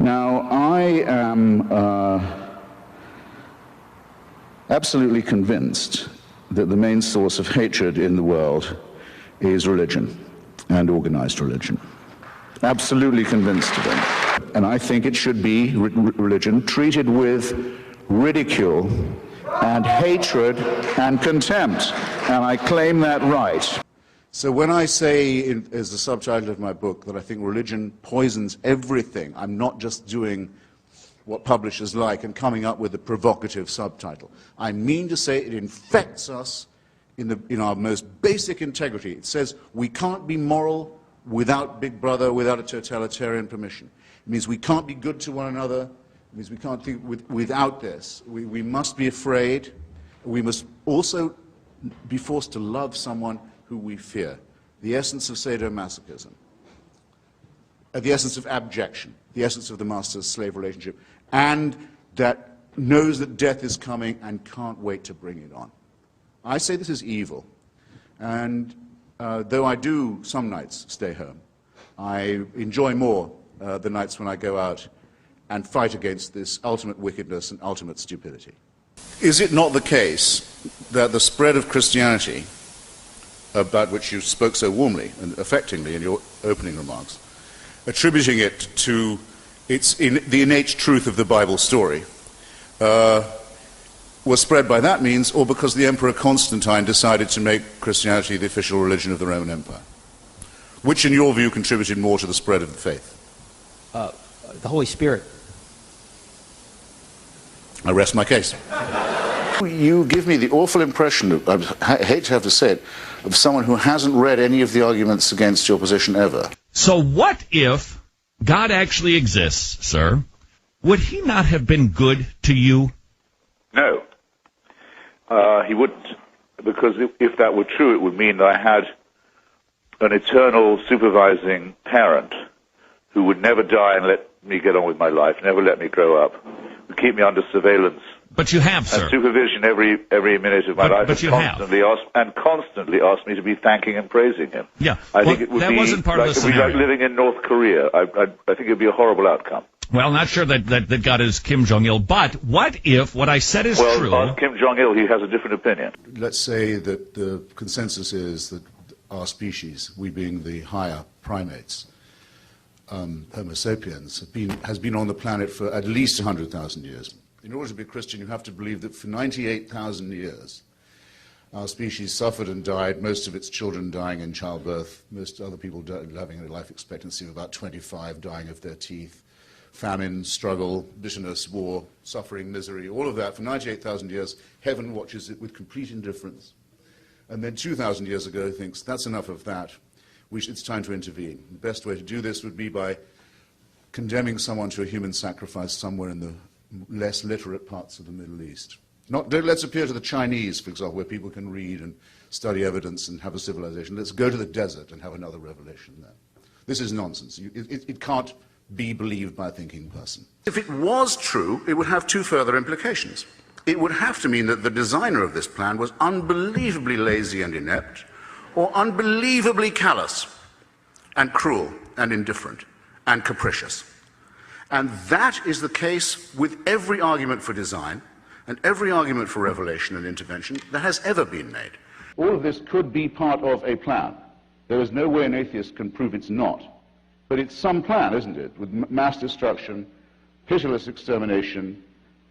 Now, I am absolutely convinced that the main source of hatred in the world is religion and organized religion. Absolutely convinced of it. And I think it should be religion treated with ridicule and hatred and contempt. And I claim that right. So when I say, as the subtitle of my book, that I think religion poisons everything, I'm not just doing what publishers like and coming up with a provocative subtitle. I mean to say it infects us in our most basic integrity. It says we can't be moral without Big Brother, without a totalitarian permission. It means we can't be good to one another. It means we can't think without this. We must be afraid. We must also be forced to love someone who we fear. The essence of sadomasochism. The essence of abjection. The essence of the master-slave relationship. And that knows that death is coming and can't wait to bring it on. I say this is evil. And though I do some nights stay home, I enjoy more the nights when I go out and fight against this ultimate wickedness and ultimate stupidity. Is it not the case that the spread of Christianity, about which you spoke so warmly and affectingly in your opening remarks, attributing it to the innate truth of the Bible story, was spread by that means, or because the Emperor Constantine decided to make Christianity the official religion of the Roman Empire? Which, in your view, contributed more to the spread of the faith? The Holy Spirit. I rest my case. You give me the awful impression, I hate to have to say it, of someone who hasn't read any of the arguments against your position ever. So what if God actually exists, sir? Would he not have been good to you? No. He wouldn't. Because if that were true, it would mean that I had an eternal supervising parent who would never die and let me get on with my life, never let me grow up, would keep me under surveillance. But you have, sir. And supervision every minute of my life. But you constantly have. Constantly asked me to be thanking and praising him. Yeah. I think it would that wasn't part of the scenario. It would be like living in North Korea. I think it would be a horrible outcome. Well, not sure that God is Kim Jong-il, but what if what I said is true? Well, Kim Jong-il, he has a different opinion. Let's say that the consensus is that our species, we being the higher primates, Homo sapiens, has been on the planet for at least 100,000 years. In order to be a Christian, you have to believe that for 98,000 years, our species suffered and died, most of its children dying in childbirth, most other people having a life expectancy of about 25, dying of their teeth, famine, struggle, bitterness, war, suffering, misery, all of that. For 98,000 years, heaven watches it with complete indifference. And then 2,000 years ago thinks, that's enough of that. It's time to intervene. The best way to do this would be by condemning someone to a human sacrifice somewhere in the less literate parts of the Middle East. Let's appeal to the Chinese, for example, where people can read and study evidence and have a civilization. Let's go to the desert and have another revelation there. This is nonsense. It can't be believed by a thinking person. If it was true, it would have two further implications. It would have to mean that the designer of this plan was unbelievably lazy and inept, or unbelievably callous and cruel and indifferent and capricious. And that is the case with every argument for design and every argument for revelation and intervention that has ever been made. All of this could be part of a plan. There is no way an atheist can prove it's not. But it's some plan, isn't it, with mass destruction, pitiless extermination,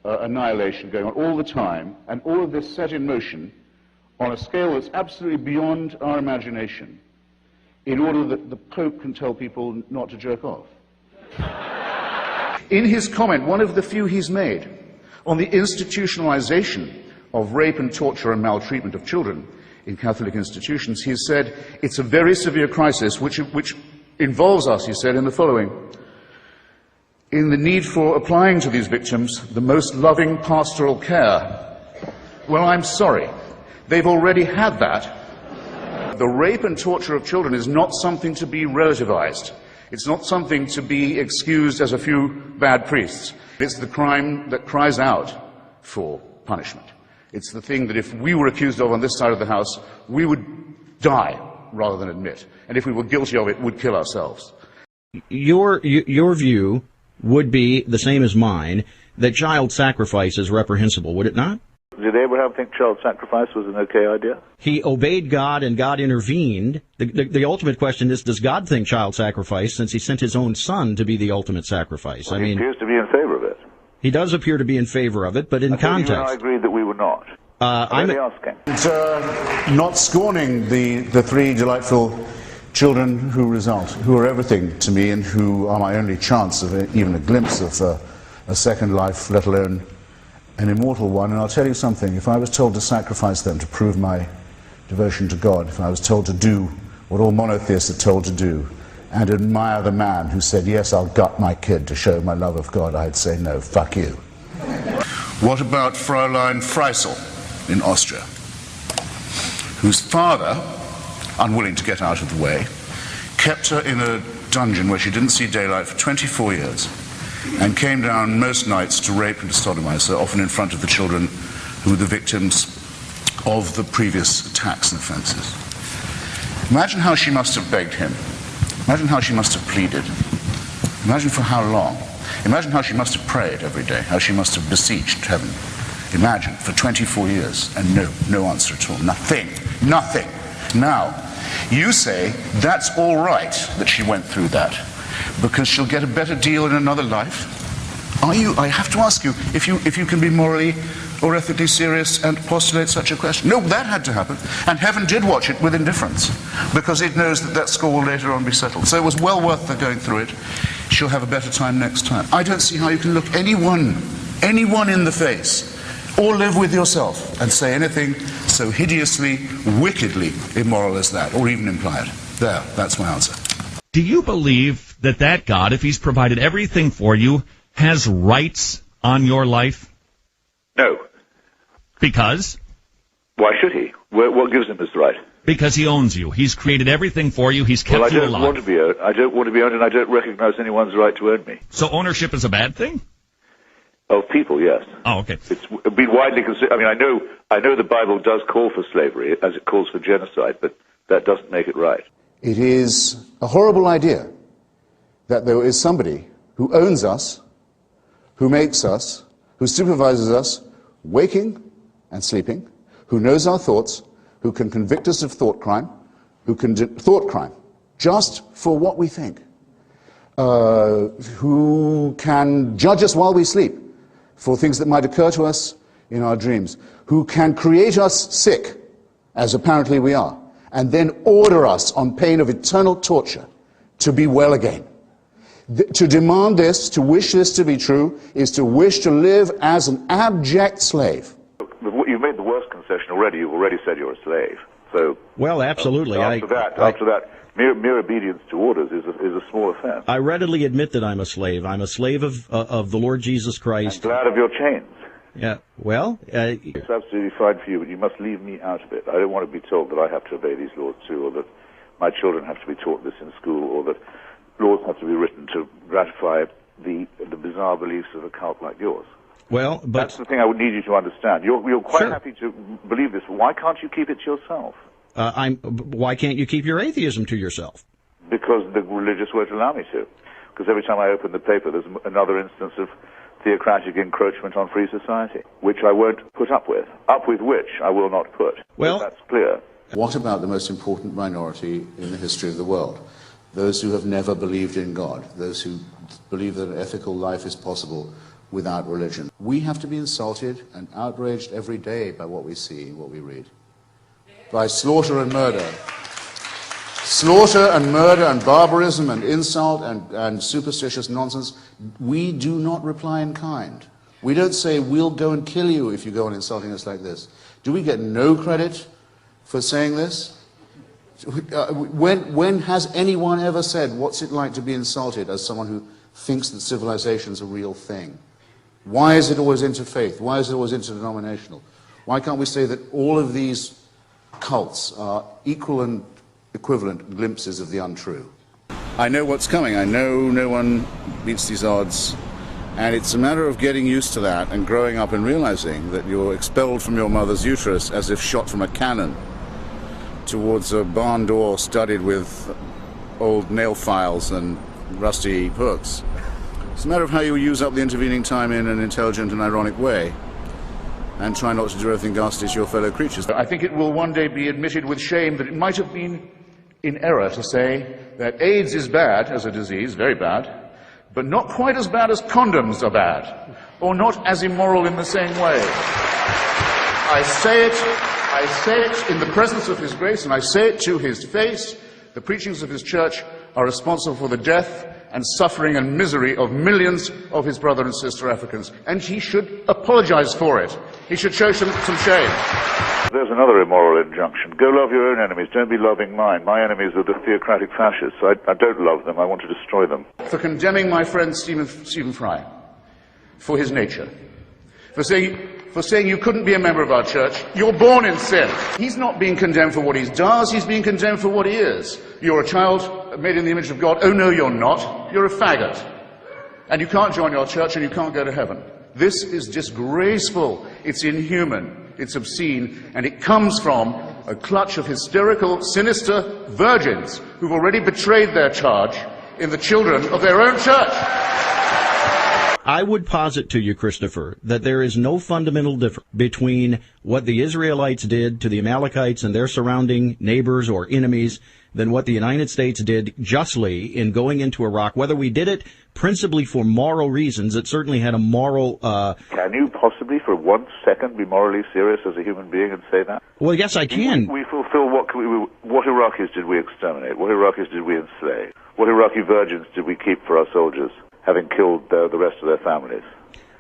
annihilation going on all the time, and all of this set in motion on a scale that's absolutely beyond our imagination, in order that the Pope can tell people not to jerk off. In his comment, one of the few he's made, on the institutionalization of rape and torture and maltreatment of children in Catholic institutions, he said, it's a very severe crisis which involves us, he said, in the following: in the need for applying to these victims the most loving pastoral care. Well, I'm sorry. They've already had that. The rape and torture of children is not something to be relativized. It's not something to be excused as a few bad priests. It's the crime that cries out for punishment. It's the thing that if we were accused of on this side of the House, we would die rather than admit. And if we were guilty of it, would kill ourselves. Your view would be the same as mine, that child sacrifice is reprehensible, would it not? Did Abraham think child sacrifice was an okay idea? He obeyed God and God intervened. The ultimate question is, does God think child sacrifice, since he sent his own son to be the ultimate sacrifice? Well, he appears to be in favor of it. He does appear to be in favor of it, but in context. You and I agreed that we were not. I'm only asking. And, not scorning the three delightful children who are everything to me and who are my only chance of even a glimpse of a second life, let alone an immortal one. And I'll tell you something, if I was told to sacrifice them to prove my devotion to God, if I was told to do what all monotheists are told to do, and admire the man who said, yes, I'll gut my kid to show my love of God, I'd say, no, fuck you. What about Fräulein Freisel in Austria, whose father, unwilling to get out of the way, kept her in a dungeon where she didn't see daylight for 24 years, and came down most nights to rape and to sodomize her, often in front of the children who were the victims of the previous attacks and offenses. Imagine how she must have begged him. Imagine how she must have pleaded. Imagine for how long. Imagine how she must have prayed every day, how she must have beseeched heaven. Imagine, for 24 years, and no answer at all. Nothing. Now, you say that's all right that she went through that, because she'll get a better deal in another life? I have to ask you, if you can be morally or ethically serious and postulate such a question. No, that had to happen, and heaven did watch it with indifference, because it knows that score will later on be settled. So it was well worth her going through it. She'll have a better time next time. I don't see how you can look anyone in the face, or live with yourself, and say anything so hideously, wickedly immoral as that, or even imply it. There, that's my answer. Do you believe that God, if he's provided everything for you, has rights on your life? No. Because? Why should he? What gives him this right? Because he owns you. He's created everything for you. He's kept you alive. I don't want to be owned. I don't want to be owned, and I don't recognize anyone's right to own me. So ownership is a bad thing? Of people, yes. Oh, okay. It's been widely considered. I mean, I know the Bible does call for slavery, as it calls for genocide, but that doesn't make it right. It is a horrible idea that there is somebody who owns us, who makes us, who supervises us, waking and sleeping, who knows our thoughts, who can convict us of thought crime, thought crime, just for what we think, who can judge us while we sleep for things that might occur to us in our dreams, who can create us sick, as apparently we are, and then order us on pain of eternal torture to be well again. To demand this, to wish this to be true, is to wish to live as an abject slave. You've made the worst concession already. You've already said you're a slave. So, well, absolutely. After that, mere obedience to orders is a small offense. I readily admit that I'm a slave. I'm a slave of the Lord Jesus Christ. I'm glad of your chains. Yeah. Well, it's absolutely fine for you, but you must leave me out of it. I don't want to be told that I have to obey these laws too, or that my children have to be taught this in school, or that laws have to be written to gratify the bizarre beliefs of a cult like yours. Well, but that's the thing I would need you to understand. You're quite sure. happy to believe this. Why can't you keep it to yourself? Why can't you keep your atheism to yourself? Because the religious won't allow me to. Because every time I open the paper, there's another instance of theocratic encroachment on free society, which I won't put up with which I will not put. Well, so that's clear. What about the most important minority in the history of the world? Those who have never believed in God, those who believe that an ethical life is possible without religion. We have to be insulted and outraged every day by what we see, what we read. By slaughter and murder. Slaughter and murder and barbarism and insult and superstitious nonsense. We do not reply in kind. We don't say, we'll go and kill you if you go on insulting us like this. Do we get no credit for saying this? When has anyone ever said, what's it like to be insulted, as someone who thinks that civilization's a real thing? Why is it always interfaith? Why is it always interdenominational? Why can't we say that all of these cults are equal and equivalent glimpses of the untrue? I know what's coming. I know no one beats these odds. And it's a matter of getting used to that and growing up and realizing that you're expelled from your mother's uterus as if shot from a cannon towards a barn door studded with old nail files and rusty hooks. It's a matter of how you use up the intervening time in an intelligent and ironic way, and try not to do everything ghastly to your fellow creatures. I think it will one day be admitted with shame that it might have been in error to say that AIDS is bad as a disease, very bad, but not quite as bad as condoms are bad, or not as immoral in the same way. I say it in the presence of His grace, and I say it to His face. The preachings of His church are responsible for the death and suffering and misery of millions of His brother and sister Africans, and He should apologize for it. He should show some shame. There's another immoral injunction. Go love your own enemies. Don't be loving mine. My enemies are the theocratic fascists. I don't love them. I want to destroy them. For condemning my friend Stephen Fry for his nature. For saying you couldn't be a member of our church. You're born in sin. He's not being condemned for what he does. He's being condemned for what he is. You're a child made in the image of God. Oh, no, you're not. You're a faggot. And you can't join our church and you can't go to heaven. This is disgraceful. It's inhuman. It's obscene. And it comes from a clutch of hysterical, sinister virgins who've already betrayed their charge in the children of their own church. I would posit to you, Christopher, that there is no fundamental difference between what the Israelites did to the Amalekites and their surrounding neighbors or enemies than what the United States did justly in going into Iraq. Whether we did it principally for moral reasons, it certainly had a moral... Can you possibly for 1 second be morally serious as a human being and say that? Well, yes, I can. We fulfill what Iraqis did we exterminate? What Iraqis did we enslave? What Iraqi virgins did we keep for our soldiers, having killed the rest of their families?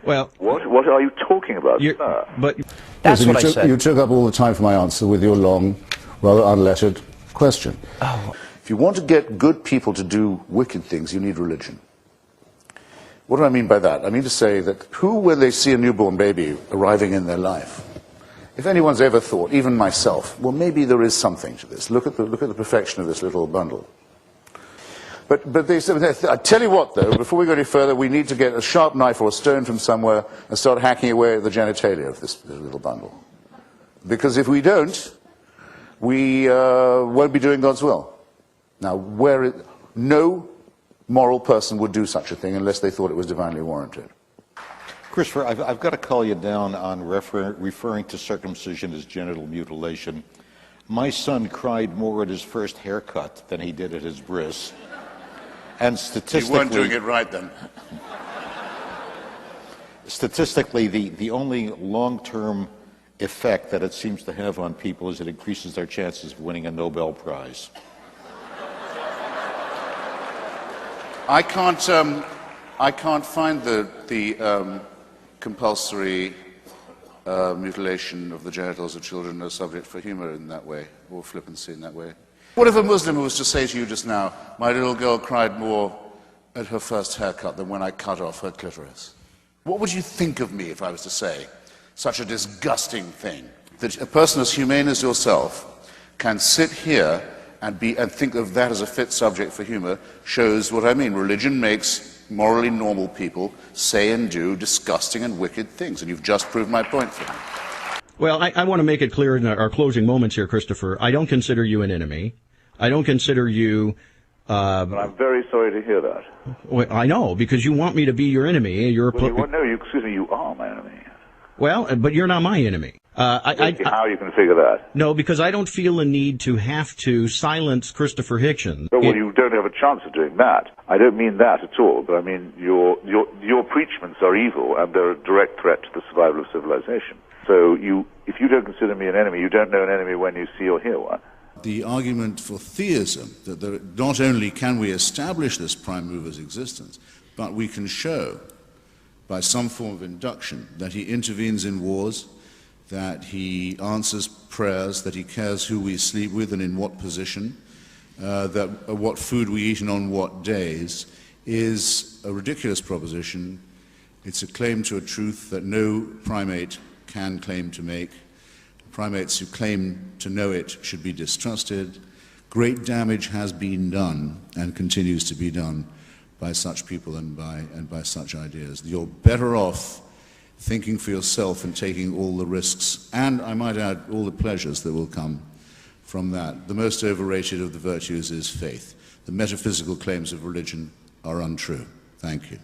Well, what are you talking about, sir? But That's what I said. You took up all the time for my answer with your long, rather unlettered question. Oh. If you want to get good people to do wicked things, you need religion. What do I mean by that? I mean to say that who, when they see a newborn baby arriving in their life, if anyone's ever thought, even myself, well, maybe there is something to this. Look at the perfection of this little bundle. But they said, I tell you what, though, before we go any further, we need to get a sharp knife or a stone from somewhere and start hacking away at the genitalia of this little bundle. Because if we don't, we won't be doing God's will. Now, no moral person would do such a thing unless they thought it was divinely warranted. Christopher, I've got to call you down on referring to circumcision as genital mutilation. My son cried more at his first haircut than he did at his bris. And statistically... You weren't doing it right then. Statistically, the only long-term effect that it seems to have on people is it increases their chances of winning a Nobel Prize. I can't find the compulsory mutilation of the genitals of children a subject for humor in that way, or flippancy in that way. What if a Muslim was to say to you just now, my little girl cried more at her first haircut than when I cut off her clitoris? What would you think of me if I was to say such a disgusting thing? That a person as humane as yourself can sit here and think of that as a fit subject for humor shows what I mean. Religion makes morally normal people say and do disgusting and wicked things, and you've just proved my point for me. Well, I want to make it clear in our closing moments here, Christopher. I don't consider you an enemy. I don't consider you... But I'm very sorry to hear that. Well, I know, because you want me to be your enemy. Excuse me, you are my enemy. Well, but you're not my enemy. How you can figure that? No, because I don't feel a need to have to silence Christopher Hitchens. Well, you don't have a chance of doing that. I don't mean that at all, but I mean your preachments are evil and they're a direct threat to the survival of civilization. So if you don't consider me an enemy, you don't know an enemy when you see or hear one. The argument for theism, that not only can we establish this prime mover's existence, but we can show by some form of induction that he intervenes in wars, that he answers prayers, that he cares who we sleep with and in what position, what food we eat and on what days, is a ridiculous proposition. It's a claim to a truth that no primate can claim to make. Primates who claim to know it should be distrusted. Great damage has been done and continues to be done by such people and by such ideas. You're better off thinking for yourself and taking all the risks, and I might add, all the pleasures that will come from that. The most overrated of the virtues is faith. The metaphysical claims of religion are untrue. Thank you.